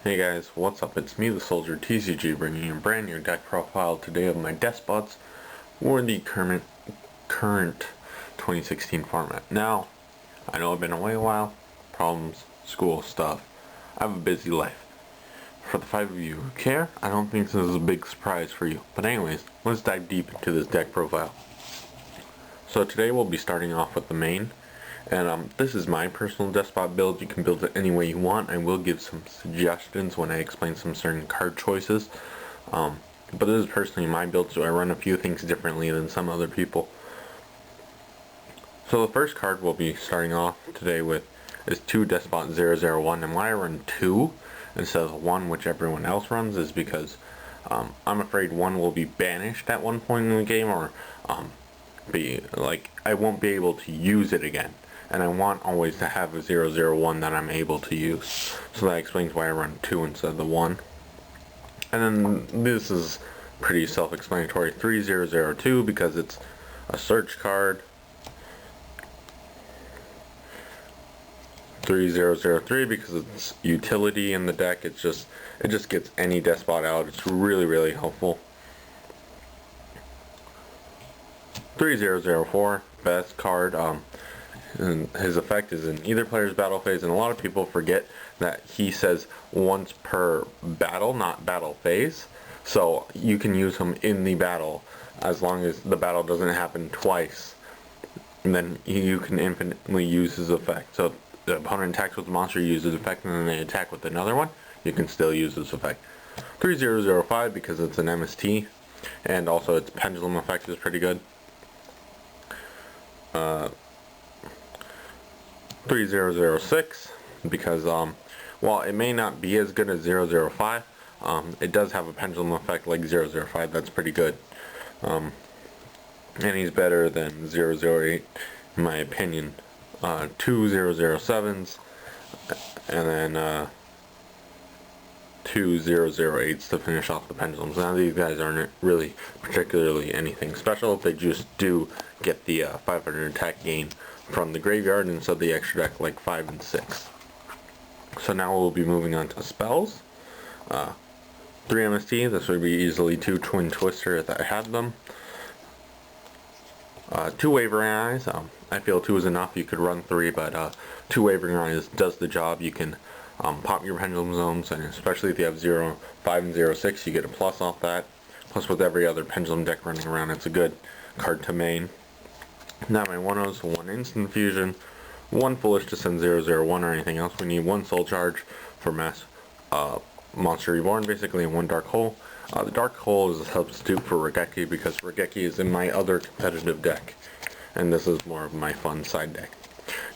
Hey guys, what's up? It's me, the Soldier TCG, bringing you a brand new deck profile today of my Deskbots for the current 2016 format. Now, I know I've been away a while, problems, school stuff. I have a busy life. For the 5 of you who care, I don't think this is a big surprise for you. But anyways, let's dive deep into this deck profile. So today we'll be starting off with the main. And this is my personal Deskbot build. You can build it any way you want. I will give some suggestions when I explain some certain card choices. But this is personally my build, so I run a few things differently than some other people. So the first card we'll be starting off today with is 2 Deskbot 001. And why I run 2 instead of 1, which everyone else runs, is because I'm afraid 1 will be banished at one point in the game, or I won't be able to use it again. And I want always to have a 001 that I'm able to use. So that explains why I run 2 instead of the 1. And then this is pretty self-explanatory. 3002 because it's a search card. 3003 because it's utility in the deck. It just gets any Deskbot out. It's really helpful. 3004, best card. And his effect is in either player's battle phase, and a lot of people forget that he says once per battle, not battle phase. So you can use him in the battle as long as the battle doesn't happen twice, and then you can infinitely use his effect. So if the opponent attacks with a monster, you use his effect, and then they attack with another one, you can still use his effect. 3005 because it's an MST, and also its pendulum effect is pretty good. 3006 because while it may not be as good as 005, it does have a pendulum effect like 005 that's pretty good. And he's better than 008 in my opinion. 2 007s and then 2 008s to finish off the pendulums. Now these guys aren't really particularly anything special. They just do get the 500 attack gain from the graveyard instead of the extra deck like 5 and 6. So now we'll be moving on to spells. 3 MST, this would be easily 2 Twin Twister if I had them. 2 Wavering Eyes, I feel 2 is enough. You could run 3, but 2 Wavering Eyes does the job. You can pop your Pendulum Zones, and especially if you have 05 and 06, you get a plus off that. Plus with every other Pendulum deck running around, it's a good card to main. Now my 1-0s, 1 Instant Fusion, 1 Foolish to send 001 or anything else. We need 1 Soul Charge for Mass Monster Reborn, basically, and 1 Dark Hole. The Dark Hole is a substitute for Regeki because Regeki is in my other competitive deck, and this is more of my fun side deck.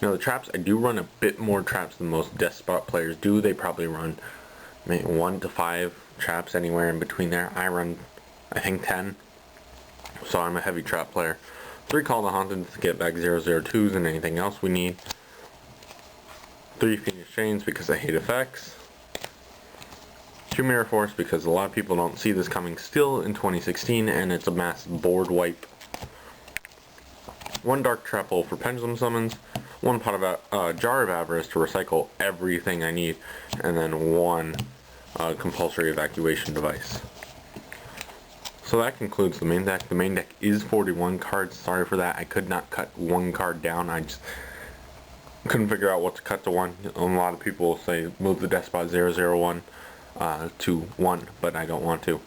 Now the traps, I do run a bit more traps than most Deskbot players do. They probably run maybe 1 to 5 traps, anywhere in between there. I run, I think, 10, so I'm a heavy trap player. 3 Call the Haunted to get back 002s and anything else we need. 3 Phoenix Chains because I hate effects. 2 Mirror Force because a lot of people don't see this coming still in 2016, and it's a massive board wipe. 1 Dark Trap Hole for Pendulum Summons. 1 Jar of Avarice to recycle everything I need. And then 1 Compulsory Evacuation Device. So that concludes the main deck. The main deck is 41 cards. Sorry for that. I could not cut 1 card down. I just couldn't figure out what to cut to 1. A lot of people say move the Deskbot 001 to 1, but I don't want to.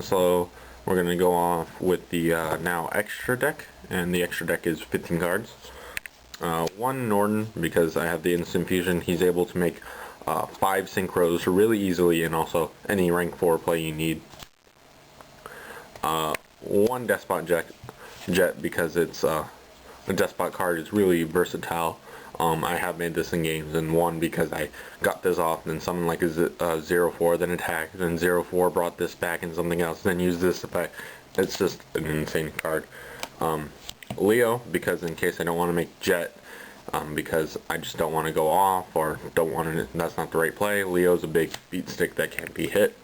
So we're going to go off with the now extra deck, and the extra deck is 15 cards. 1 Norden because I have the Instant Fusion. He's able to make 5 Synchros really easily, and also any rank 4 play you need. 1 Deskbot Jet because it's a Deskbot card is really versatile. I have made this in games, and 1 because I got this off, and then someone like a 04 then attacked, then 04 brought this back and something else, then used this effect. It's just an insane card. Leo because in case I don't want to make Jet, because I just don't want to go off or don't want to, that's not the right play. Leo's a big beat stick that can't be hit.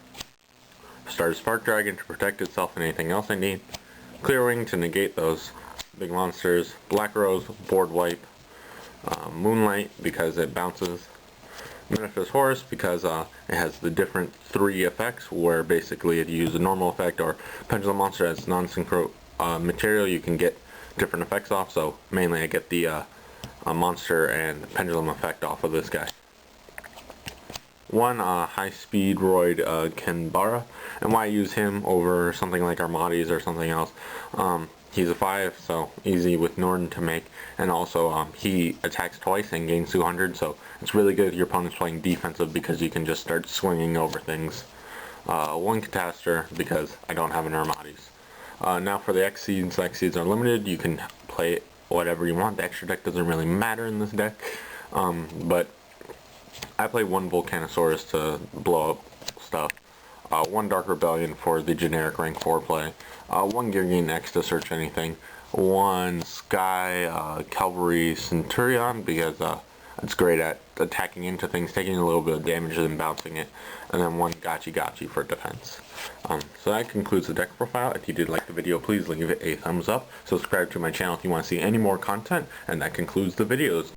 Start a Spark Dragon to protect itself and anything else I need. Clearwing to negate those big monsters. Black Rose, board wipe. Moonlight because it bounces. Manifest Horus because it has the different 3 effects, where basically if you use a normal effect or Pendulum Monster as non-synchro material, you can get different effects off. So mainly I get the monster and pendulum effect off of this guy. One high-speed roid Kenbara, and why I use him over something like Armades or something else. He's a 5, so easy with Norden to make, and also he attacks twice and gains 200, so it's really good if your opponent's playing defensive because you can just start swinging over things. One Catastor because I don't have an Armades. Now for the Xseeds. Xseeds are limited. You can play whatever you want. The extra deck doesn't really matter in this deck, but I play one Volcanosaurus to blow up stuff, one Dark Rebellion for the generic rank 4 play, one Gideon X to search anything, one Sky Cavalry Centurion because it's great at attacking into things, taking a little bit of damage and then bouncing it, and then one Gachi for defense. So that concludes the deck profile. If you did like the video, please leave it a thumbs up, subscribe to my channel if you want to see any more content, and that concludes the videos.